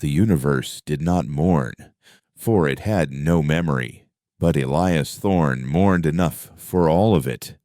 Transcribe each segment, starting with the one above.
The universe did not mourn, for it had no memory, but Elias Thorne mourned enough for all of it.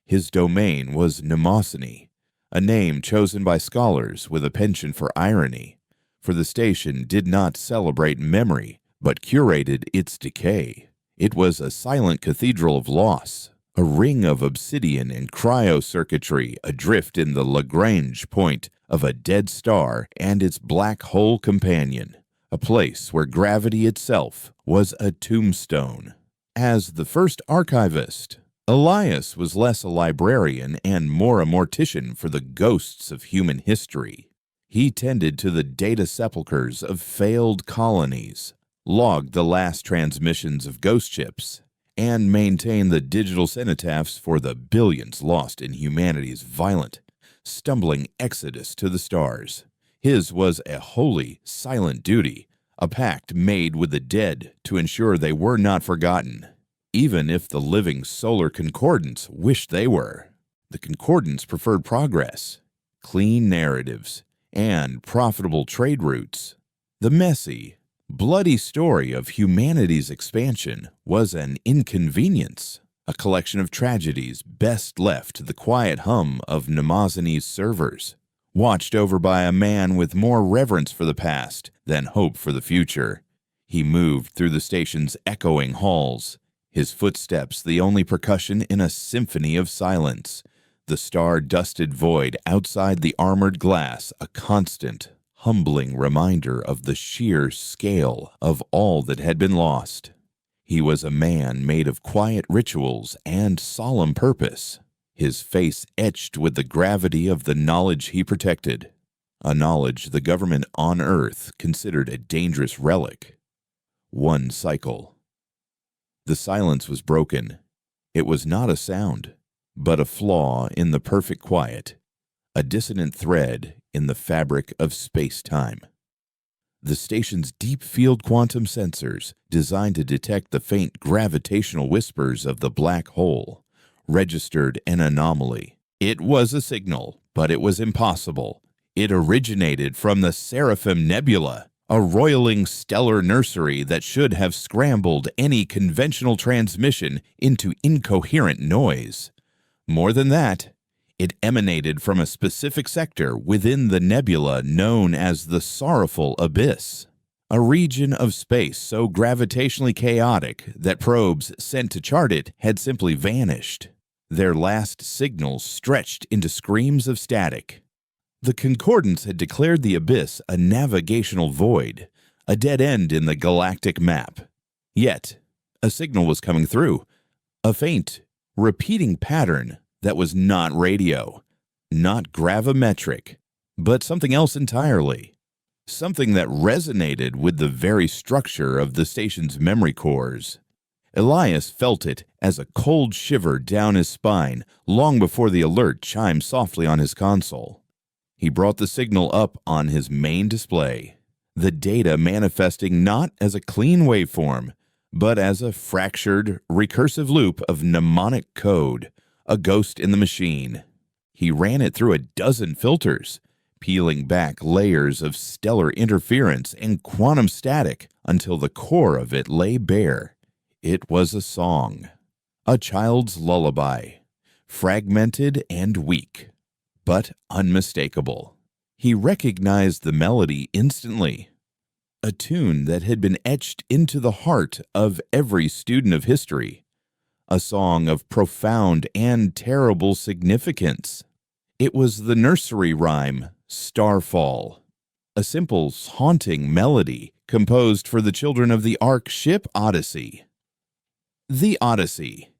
His domain was Mnemosyne, a name chosen by scholars with a penchant for irony, for the station did not celebrate memory, but curated its decay. It was a silent cathedral of loss, a ring of obsidian and cryocircuitry adrift in the Lagrange point of a dead star and its black hole companion, a place where gravity itself was a tombstone. As the first archivist, Elias was less a librarian and more a mortician for the ghosts of human history. He tended to the data sepulchres of failed colonies, logged the last transmissions of ghost ships, and maintained the digital cenotaphs for the billions lost in humanity's violent, stumbling exodus to the stars. His was a holy, silent duty, a pact made with the dead to ensure they were not forgotten, even if the living solar concordants wished they were. The concordants preferred progress, clean narratives, and profitable trade routes. The messy, bloody story of humanity's expansion was an inconvenience, a collection of tragedies best left to the quiet hum of Mnemosyne's servers, watched over by a man with more reverence for the past than hope for the future. He moved through the station's echoing halls, his footsteps the only percussion in a symphony of silence, the star-dusted void outside the armored glass a constant, humbling reminder of the sheer scale of all that had been lost. He was a man made of quiet rituals and solemn purpose, his face etched with the gravity of the knowledge he protected, a knowledge the government on Earth considered a dangerous relic. One cycle. The silence was broken. It was not a sound, but a flaw in the perfect quiet, a dissonant thread in the fabric of space-time. The station's deep-field quantum sensors, designed to detect the faint gravitational whispers of the black hole, registered an anomaly. It was a signal, but it was impossible. It originated from the Seraphim Nebula, a roiling stellar nursery that should have scrambled any conventional transmission into incoherent noise. More than that, it emanated from a specific sector within the nebula known as the Sorrowful Abyss, a region of space so gravitationally chaotic that probes sent to chart it had simply vanished, their last signals stretched into screams of static. The concordants had declared the abyss a navigational void, a dead end in the galactic map. Yet, a signal was coming through, a faint, repeating pattern that was not radio, not gravimetric, but something else entirely. Something that resonated with the very structure of the station's memory cores. Elias felt it as a cold shiver down his spine long before the alert chimed softly on his console. He brought the signal up on his main display, the data manifesting not as a clean waveform, but as a fractured, recursive loop of mnemonic code, a ghost in the machine. He ran it through a dozen filters, peeling back layers of stellar interference and quantum static until the core of it lay bare. It was a song, a child's lullaby, fragmented and weak, but unmistakable. He recognized the melody instantly, a tune that had been etched into the heart of every student of history, a song of profound and terrible significance. It was the nursery rhyme, Starfall, a simple, haunting melody composed for the children of the Ark ship Odyssey. The Odyssey,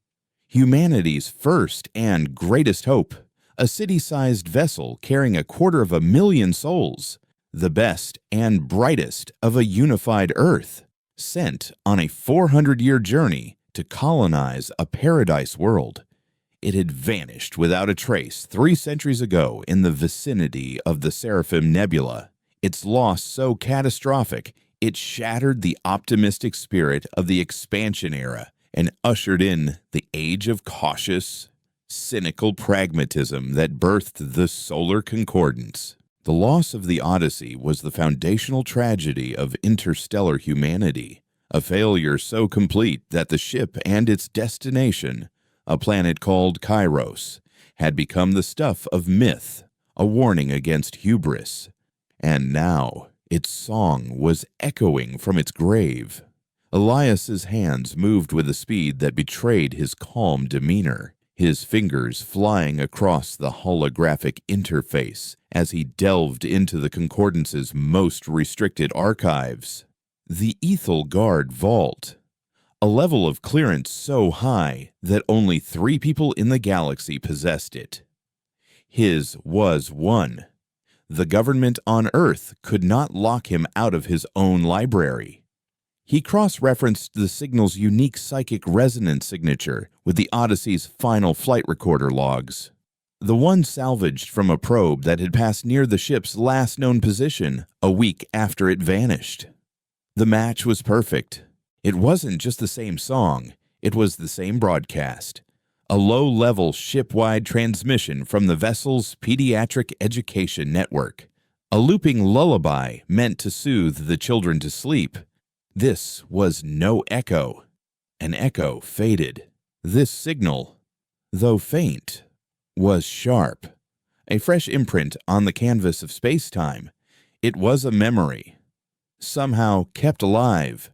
humanity's first and greatest hope, a city-sized vessel carrying 250,000 souls, the best and brightest of a unified Earth, sent on a 400-year journey to colonize a paradise world. It had vanished without a trace 3 centuries ago in the vicinity of the Seraphim Nebula, its loss so catastrophic it shattered the optimistic spirit of the expansion era and ushered in the age of cautious, cynical pragmatism that birthed the solar concordance. The loss of the Odyssey was the foundational tragedy of interstellar humanity, a failure so complete that the ship and its destination, a planet called Kairos, had become the stuff of myth, a warning against hubris. And now its song was echoing from its grave. Elias's hands moved with a speed that betrayed his calm demeanor, his fingers flying across the holographic interface as he delved into the Concordance's most restricted archives. The Ethel Guard Vault, a level of clearance so high that only 3 people in the galaxy possessed it. His was one. The government on Earth could not lock him out of his own library. He cross-referenced the signal's unique psychic resonance signature with the Odyssey's final flight recorder logs, the one salvaged from a probe that had passed near the ship's last known position a week after it vanished. The match was perfect. It wasn't just the same song, it was the same broadcast. A low-level ship-wide transmission from the vessel's pediatric education network. A looping lullaby meant to soothe the children to sleep. This was no echo. An echo faded. This signal, though faint, was sharp. A fresh imprint on the canvas of space-time. It was a memory. Somehow kept alive.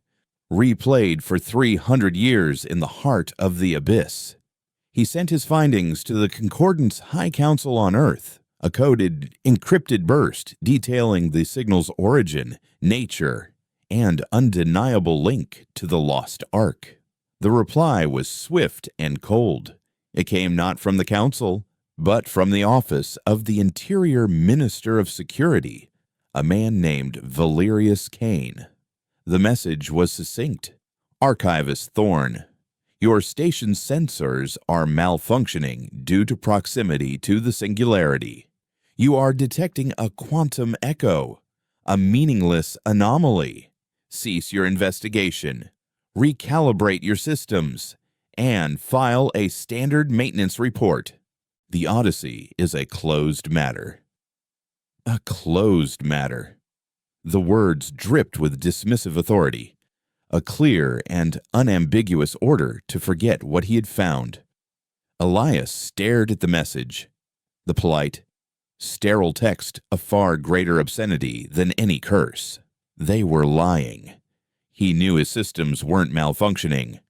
Replayed for 300 years in the heart of the abyss. He sent his findings to the Concordance High Council on Earth, a coded, encrypted burst detailing the signal's origin, nature, and undeniable link to the lost Ark. The reply was swift and cold. It came not from the Council, but from the office of the Interior Minister of Security, a man named Valerius Kane. The message was succinct. Archivist Thorne, your station's sensors are malfunctioning due to proximity to the singularity. You are detecting a quantum echo, a meaningless anomaly. Cease your investigation, recalibrate your systems, and file a standard maintenance report. The Odyssey is a closed matter. A closed matter. The words dripped with dismissive authority. A clear and unambiguous order to forget what he had found. Elias stared at the message. The polite, sterile text a far greater obscenity than any curse. They were lying. He knew his systems weren't malfunctioning.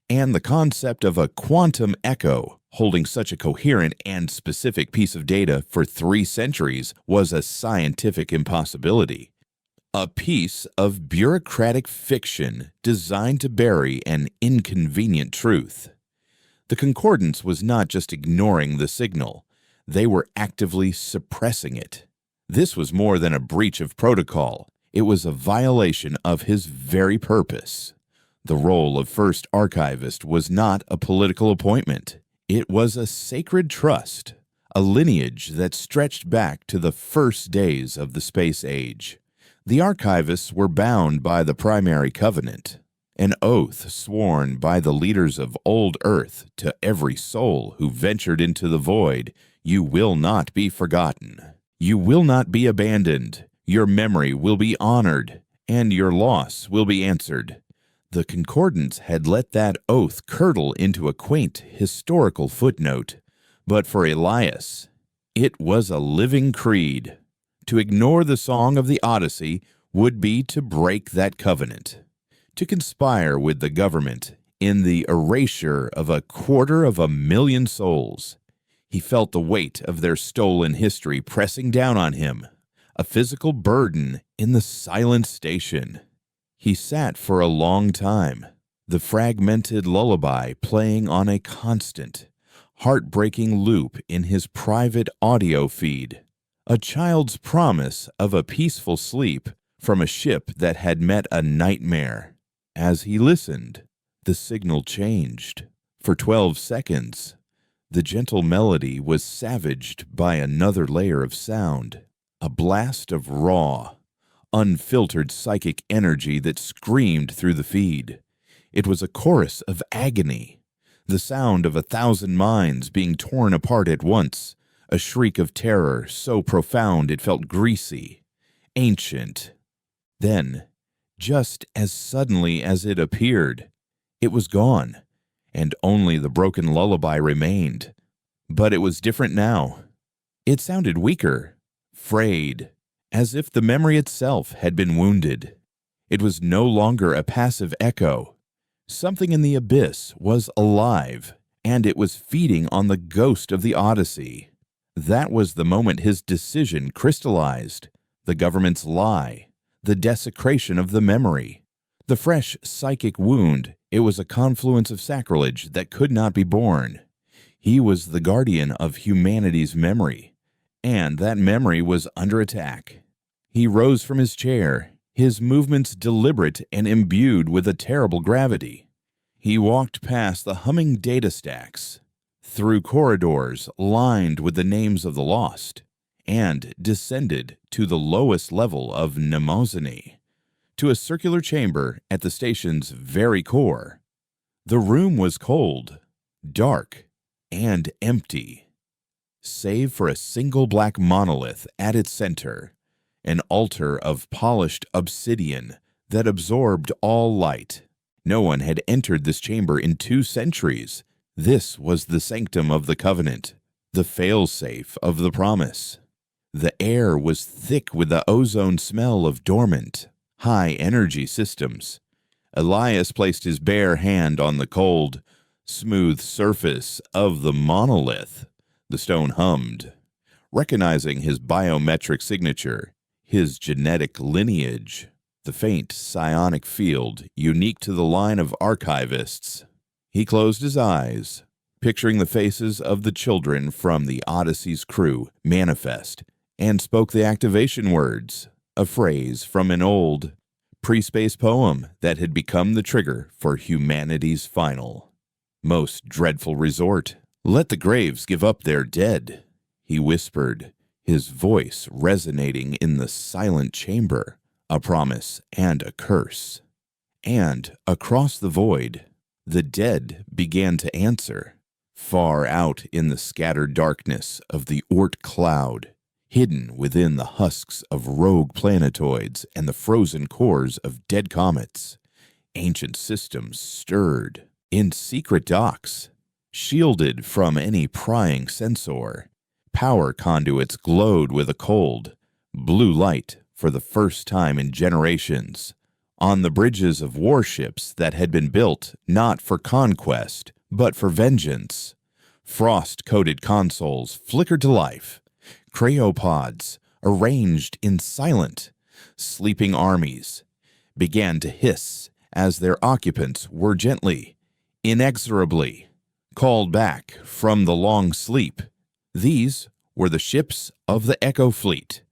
And the concept of a quantum echo holding such a coherent and specific piece of data for 3 centuries was a scientific impossibility. A piece of bureaucratic fiction designed to bury an inconvenient truth. The Concordance was not just ignoring the signal, they were actively suppressing it. This was more than a breach of protocol, it was a violation of his very purpose. The role of First Archivist was not a political appointment, it was a sacred trust, a lineage that stretched back to the first days of the space age. The archivists were bound by the primary covenant, an oath sworn by the leaders of old Earth to every soul who ventured into the void. You will not be forgotten. You will not be abandoned. Your memory will be honored, and your loss will be answered. The Concordance had let that oath curdle into a quaint historical footnote, but for Elias, it was a living creed. To ignore the song of the Odyssey would be to break that covenant, to conspire with the government in the erasure of 250,000 souls. He felt the weight of their stolen history pressing down on him, a physical burden in the silent station. He sat for a long time, the fragmented lullaby playing on a constant, heartbreaking loop in his private audio feed. A child's promise of a peaceful sleep from a ship that had met a nightmare. As he listened, the signal changed. For 12 seconds, the gentle melody was savaged by another layer of sound, a blast of raw, unfiltered psychic energy that screamed through the feed. It was a chorus of agony, the sound of 1,000 minds being torn apart at once, a shriek of terror so profound it felt greasy, ancient. Then, just as suddenly as it appeared, it was gone, and only the broken lullaby remained. But it was different now. It sounded weaker, frayed, as if the memory itself had been wounded. It was no longer a passive echo. Something in the abyss was alive, and it was feeding on the ghost of the Odyssey. That was the moment his decision crystallized. The government's lie, the desecration of the memory, the fresh psychic wound. It was a confluence of sacrilege that could not be borne. He was the guardian of humanity's memory, and that memory was under attack. He rose from his chair, his movements deliberate and imbued with a terrible gravity. He walked past the humming data stacks, through corridors lined with the names of the lost, and descended to the lowest level of Mnemosyne, to a circular chamber at the station's very core. The room was cold, dark, and empty, save for a single black monolith at its center, an altar of polished obsidian that absorbed all light. No one had entered this chamber in 2 centuries. This was the sanctum of the covenant, the failsafe of the promise. The air was thick with the ozone smell of dormant, high-energy systems. Elias placed his bare hand on the cold, smooth surface of the monolith. The stone hummed, recognizing his biometric signature, his genetic lineage, the faint psionic field unique to the line of archivists. He closed his eyes, picturing the faces of the children from the Odyssey's crew manifest, and spoke the activation words, a phrase from an old, pre-space poem that had become the trigger for humanity's final, most dreadful resort. "Let the graves give up their dead," he whispered, his voice resonating in the silent chamber, a promise and a curse. And across the void, the dead began to answer. Far out in the scattered darkness of the Oort cloud, hidden within the husks of rogue planetoids and the frozen cores of dead comets, ancient systems stirred. In secret docks, shielded from any prying sensor, power conduits glowed with a cold, blue light for the first time in generations. On the bridges of warships that had been built not for conquest, but for vengeance, frost-coated consoles flickered to life. Crayopods, arranged in silent, sleeping armies, began to hiss as their occupants were gently, inexorably called back from the long sleep. These were the ships of the Echo Fleet,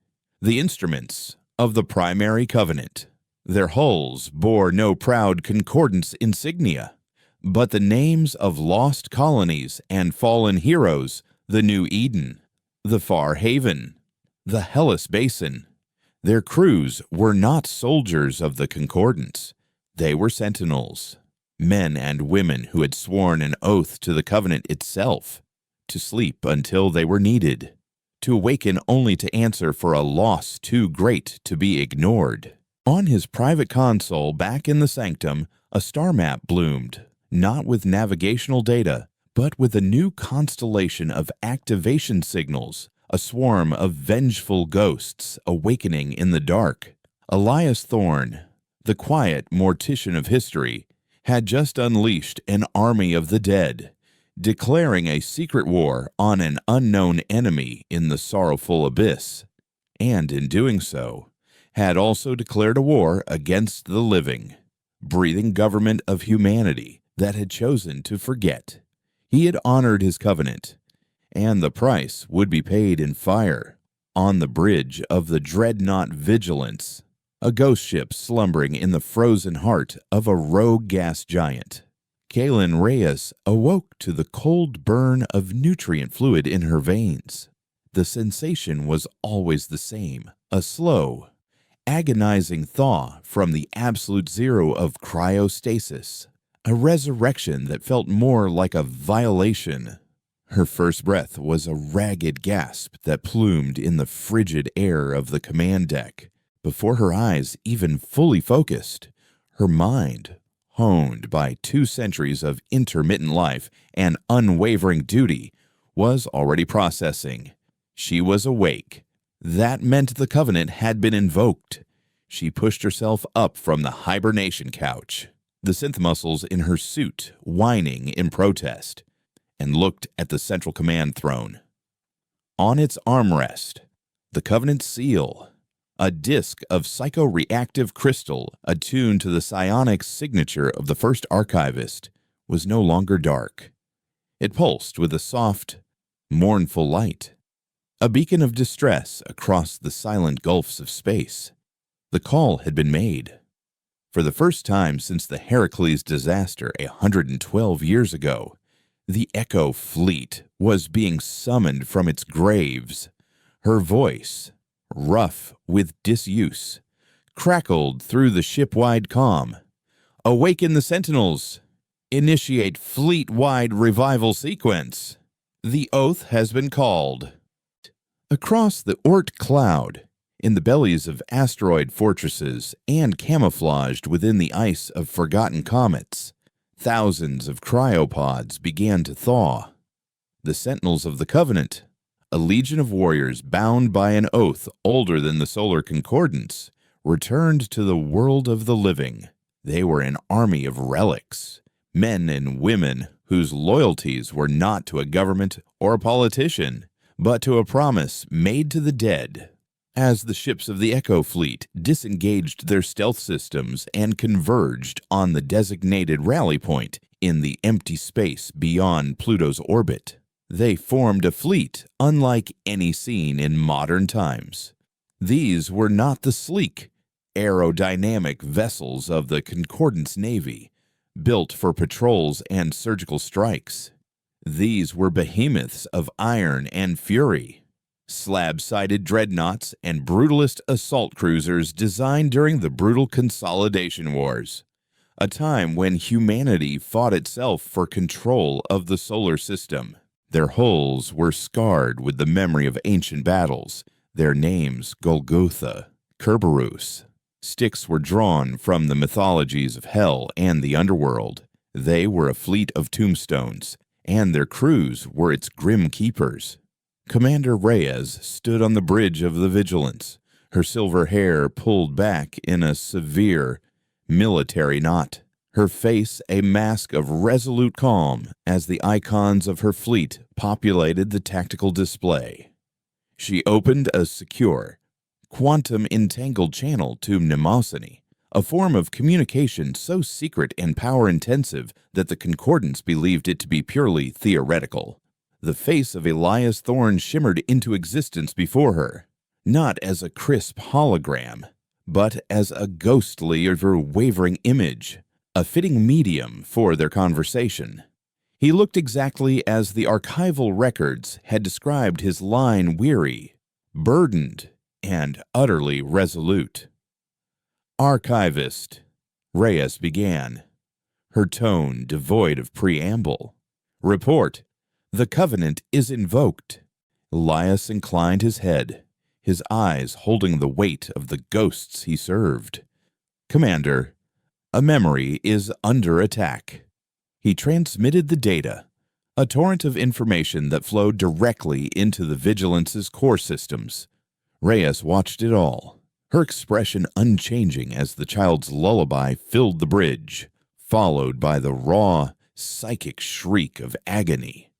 the instruments of the primary covenant. Their hulls bore no proud concordance insignia, but the names of lost colonies and fallen heroes, the New Eden, the Far Haven, the Hellas Basin. Their crews were not soldiers of the concordance. They were sentinels, men and women who had sworn an oath to the covenant itself, to sleep until they were needed, to awaken only to answer for a loss too great to be ignored. On his private console back in the sanctum, a star map bloomed, not with navigational data, but with a new constellation of activation signals, a swarm of vengeful ghosts awakening in the dark. Elias Thorne, the quiet mortician of history, had just unleashed an army of the dead, declaring a secret war on an unknown enemy in the sorrowful abyss, and in doing so, had also declared a war against the living, breathing government of humanity that had chosen to forget. He had honored his covenant, and the price would be paid in fire. On the bridge of the dreadnought Vigilance, a ghost ship slumbering in the frozen heart of a rogue gas giant, Kaelin Reyes awoke to the cold burn of nutrient fluid in her veins. The sensation was always the same, a slow, agonizing thaw from the absolute zero of cryostasis, a resurrection that felt more like a violation Her first breath was a ragged gasp that plumed in the frigid air of the command deck. Before her eyes even fully focused, her mind, honed by 2 centuries of intermittent life and unwavering duty, was already processing. She was awake. That meant the Covenant had been invoked. She pushed herself up from the hibernation couch, the synth muscles in her suit whining in protest, and looked at the Central Command throne. On its armrest, the Covenant seal, a disk of psycho-reactive crystal attuned to the psionic signature of the first archivist, was no longer dark. It pulsed with a soft, mournful light, a beacon of distress across the silent gulfs of space. The call had been made. For the first time since the Heracles disaster 112 years ago, the Echo Fleet was being summoned from its graves. Her voice, rough with disuse, crackled through the ship-wide comm. "Awaken the Sentinels! Initiate fleet-wide revival sequence! The oath has been called." Across the Oort cloud, in the bellies of asteroid fortresses and camouflaged within the ice of forgotten comets, thousands of cryopods began to thaw. The Sentinels of the Covenant, a legion of warriors bound by an oath older than the solar concordance, returned to the world of the living. They were an army of relics, men and women whose loyalties were not to a government or a politician, but to a promise made to the dead. As the ships of the Echo Fleet disengaged their stealth systems and converged on the designated rally point in the empty space beyond Pluto's orbit, they formed a fleet unlike any seen in modern times. These were not the sleek, aerodynamic vessels of the Concordance Navy, built for patrols and surgical strikes. These were behemoths of iron and fury, slab-sided dreadnoughts and brutalist assault cruisers designed during the brutal Consolidation Wars, a time when humanity fought itself for control of the solar system. Their hulls were scarred with the memory of ancient battles, their names Golgotha, Kerberos. Sticks were drawn from the mythologies of hell and the underworld. They were a fleet of tombstones, and their crews were its grim keepers. Commander Reyes stood on the bridge of the Vigilance, her silver hair pulled back in a severe military knot, her face a mask of resolute calm as the icons of her fleet populated the tactical display. She opened a secure, quantum-entangled channel to mnemosony, a form of communication so secret and power-intensive that the Concordance believed it to be purely theoretical. The face of Elias Thorne shimmered into existence before her, not as a crisp hologram, but as a ghostly or wavering image, a fitting medium for their conversation. He looked exactly as the archival records had described his line: weary, burdened, and utterly resolute. "Archivist," Reyes began, her tone devoid of preamble. "Report. The Covenant is invoked." Elias inclined his head, his eyes holding the weight of the ghosts he served. "Commander, a memory is under attack." He transmitted the data, a torrent of information that flowed directly into the Vigilance's core systems. Reyes watched it all, her expression unchanging as the child's lullaby filled the bridge, followed by the raw, psychic shriek of agony.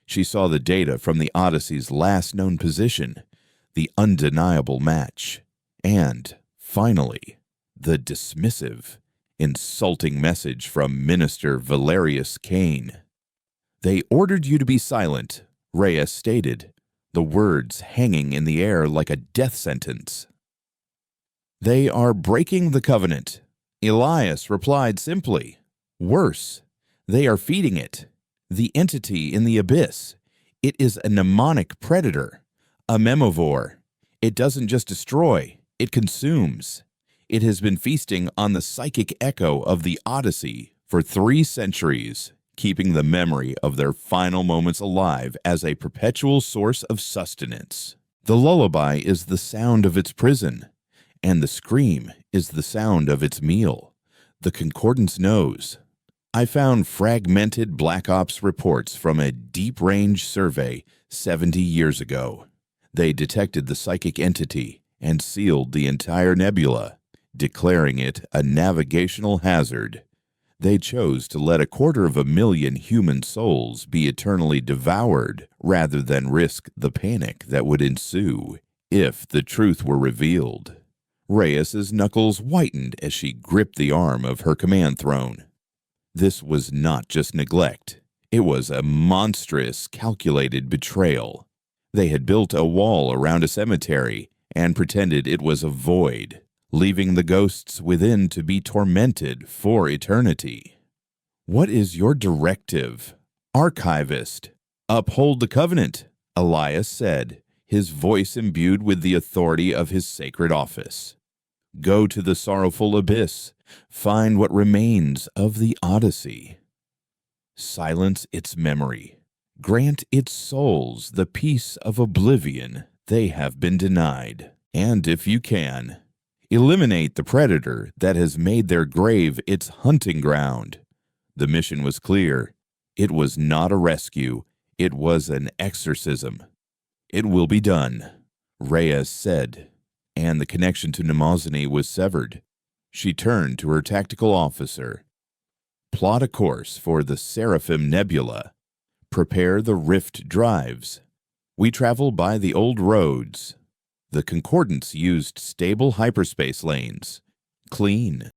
She saw the data from the Odyssey's last known position, the undeniable match, and, finally, the dismissive, insulting message from Minister Valerius Kane. "They ordered you to be silent," Reyes stated, the words hanging in the air like a death sentence. "They are breaking the Covenant," Elias replied simply. "Worse, they are feeding it. The entity in the abyss. It is a mnemonic predator, a memovore. It doesn't just destroy, it consumes. It has been feasting on the psychic echo of the Odyssey for 3 centuries, keeping the memory of their final moments alive as a perpetual source of sustenance. The lullaby is the sound of its prison, and the scream is the sound of its meal. The Concordance knows. I found fragmented Black Ops reports from a deep-range survey 70 years ago. They detected the psychic entity and sealed the entire nebula, declaring it a navigational hazard. They chose to let 250,000 human souls be eternally devoured rather than risk the panic that would ensue if the truth were revealed. Reyes's knuckles whitened as she gripped the arm of her command throne. This was not just neglect. It was a monstrous, calculated betrayal. They had built a wall around a cemetery and pretended it was a void, leaving the ghosts within to be tormented for eternity. What is your directive? Archivist. Uphold the covenant, Elias said, his voice imbued with the authority of his sacred office. Go to the sorrowful abyss. Find what remains of the Odyssey. Silence its memory. Grant its souls the peace of oblivion they have been denied. And if you can, eliminate the predator that has made their grave its hunting ground. The mission was clear. It was not a rescue. It was an exorcism. It will be done, Reyes said, and the connection to Mnemosyne was severed. She turned to her tactical officer. Plot a course for the Seraphim Nebula. Prepare the rift drives. We travel by the old roads. The Concordance used stable hyperspace lanes. Clean,